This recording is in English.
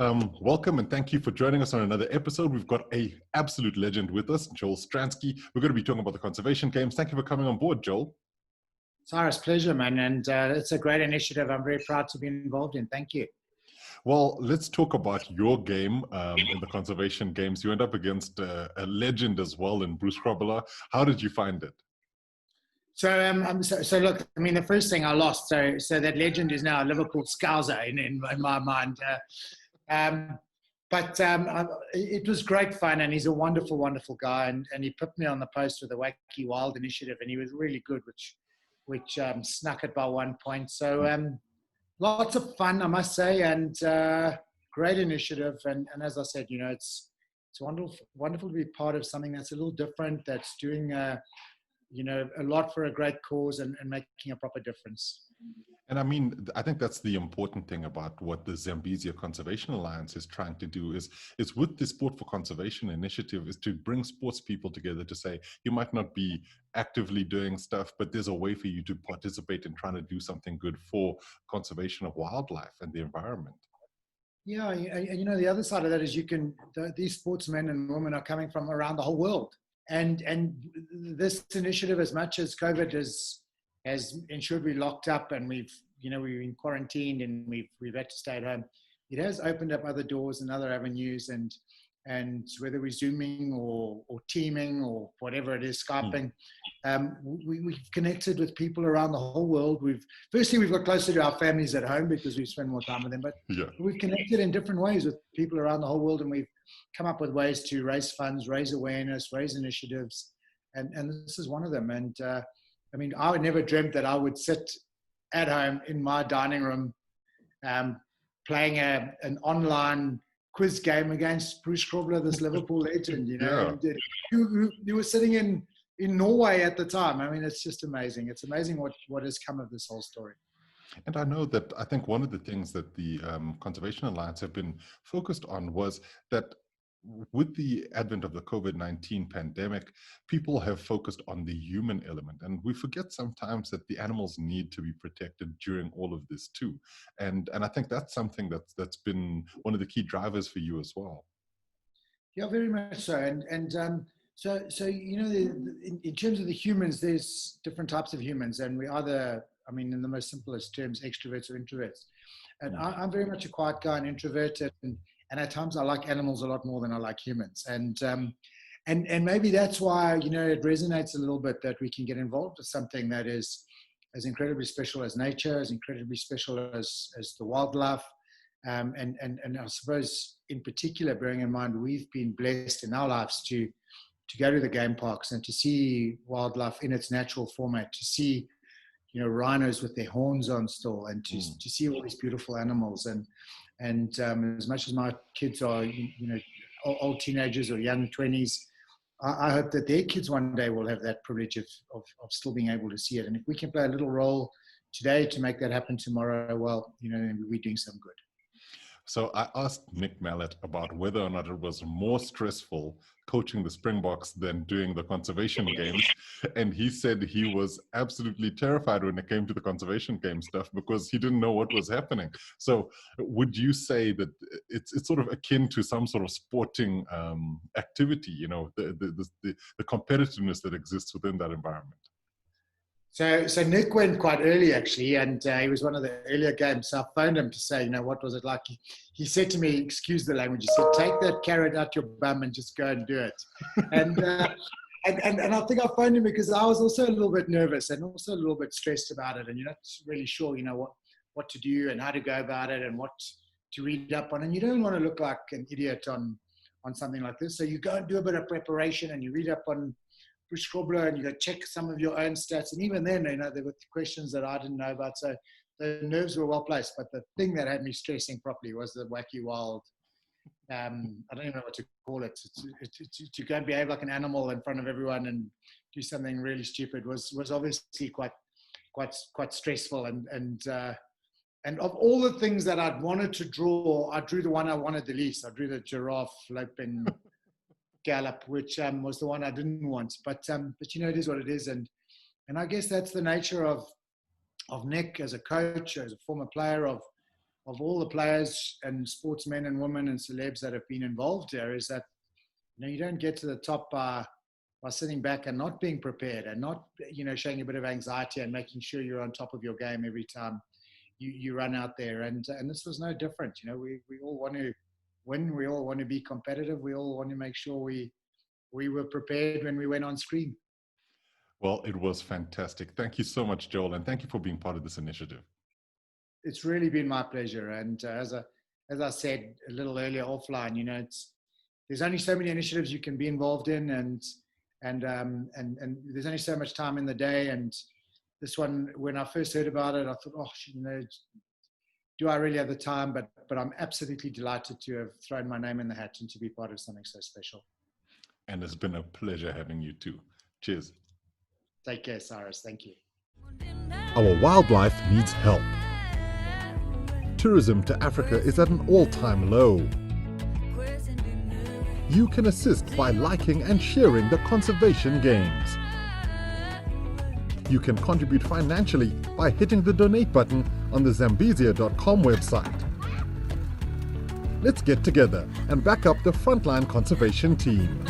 Welcome and thank you for joining us on another episode. We've got a absolute legend with us, Joel Stransky. We're going to be talking about the conservation games. Thank you for coming on board, Joel. Cyrus, pleasure, man. And it's a great initiative. I'm very proud to be involved in. Thank you. Well, let's talk about your game in the conservation games. You end up against a legend as well in Bruce Grobbelaar. How did you find it? So look, I mean, the first thing I lost, so that legend is now a Liverpool Scouser in my mind. But it was great fun, and he's a wonderful, wonderful guy. And he put me on the post with the Wacky Wild initiative, and he was really good, which snuck it by 1 point. So lots of fun, I must say, and great initiative. And as I said, it's wonderful to be part of something that's a little different, that's doing a lot for a great cause and making a proper difference. And I mean, I think that's the important thing about what the Zambezia Conservation Alliance is trying to do is with the Sport for Conservation initiative is to bring sports people together to say, you might not be actively doing stuff, but there's a way for you to participate in trying to do something good for conservation of wildlife and the environment. Yeah, and the other side of that is these sportsmen and women are coming from around the whole world. And this initiative, as much as COVID has ensured we're locked up and we've been quarantined and we've had to stay at home, it has opened up other doors and other avenues, and whether we're Zooming or teaming or whatever it is, Skyping, we've connected with people around the whole world. We've got closer to our families at home because we spend more time with them, but we've connected in different ways with people around the whole world, and we've come up with ways to raise funds, raise awareness, raise initiatives, and this is one of them. And I mean, I would never dreamt that I would sit at home in my dining room playing an online quiz game against Bruce Grobbelaar, this Liverpool legend, you were sitting in Norway at the time. I mean, it's just amazing. It's amazing what has come of this whole story. And I think one of the things that the Conservation Alliance have been focused on was that with the advent of the COVID-19 pandemic, people have focused on the human element. And we forget sometimes that the animals need to be protected during all of this too. And I think that's something that's been one of the key drivers for you as well. Yeah, very much so. So in terms of the humans, there's different types of humans, and we either, I mean, in the most simplest terms, extroverts or introverts. And I'm very much a quiet guy and introverted, and at times I like animals a lot more than I like humans. And maybe that's why, it resonates a little bit that we can get involved with something that is as incredibly special as nature, as incredibly special as the wildlife. And I suppose in particular, bearing in mind, we've been blessed in our lives to go to the game parks and to see wildlife in its natural format, to see, rhinos with their horns on still, and to see all these beautiful animals. And as much as my kids are, old teenagers or young 20s, I hope that their kids one day will have that privilege of still being able to see it. And if we can play a little role today to make that happen tomorrow, well, we're doing some good. So I asked Nick Mallett about whether or not it was more stressful coaching the Springboks than doing the conservation games. And he said he was absolutely terrified when it came to the conservation game stuff because he didn't know what was happening. So would you say that it's sort of akin to some sort of sporting activity, the competitiveness that exists within that environment? So Nick went quite early, actually, and he was one of the earlier games. So I phoned him to say, what was it like? He said to me, excuse the language, he said, take that carrot out your bum and just go and do it. And I think I phoned him because I was also a little bit nervous and also a little bit stressed about it. And you're not really sure, what to do and how to go about it and what to read up on. And you don't want to look like an idiot on something like this. So you go and do a bit of preparation and you read up on Bruce Grobbelaar and you go check some of your own stats. And even then, there were questions that I didn't know about. So the nerves were well placed. But the thing that had me stressing properly was the Wacky Wild. I don't even know what to call it. To go and behave like an animal in front of everyone and do something really stupid was obviously quite stressful. And of all the things that I'd wanted to draw, I drew the one I wanted the least. I drew the giraffe loping gallop, which was the one I didn't want. But it is what it is, and I guess that's the nature of Nick as a coach, as a former player, of all the players and sportsmen and women and celebs that have been involved here is that, you don't get to the top by sitting back and not being prepared and not, showing a bit of anxiety and making sure you're on top of your game every time you run out there. And this was no different. We all want to win. We all want to be competitive. We all want to make sure we were prepared when we went on screen. Well, it was fantastic. Thank you so much, Joel, and thank you for being part of this initiative. It's really been my pleasure. And as I said a little earlier offline, there's only so many initiatives you can be involved in, and there's only so much time in the day. And this one, when I first heard about it, I thought, do I really have the time? But I'm absolutely delighted to have thrown my name in the hat and to be part of something so special. And it's been a pleasure having you too. Cheers. Take care, Cyrus. Thank you. Our wildlife needs help. Tourism to Africa is at an all-time low. You can assist by liking and sharing the conservation games. You can contribute financially by hitting the donate button on the Zambezia.com website. Let's get together and back up the frontline conservation team.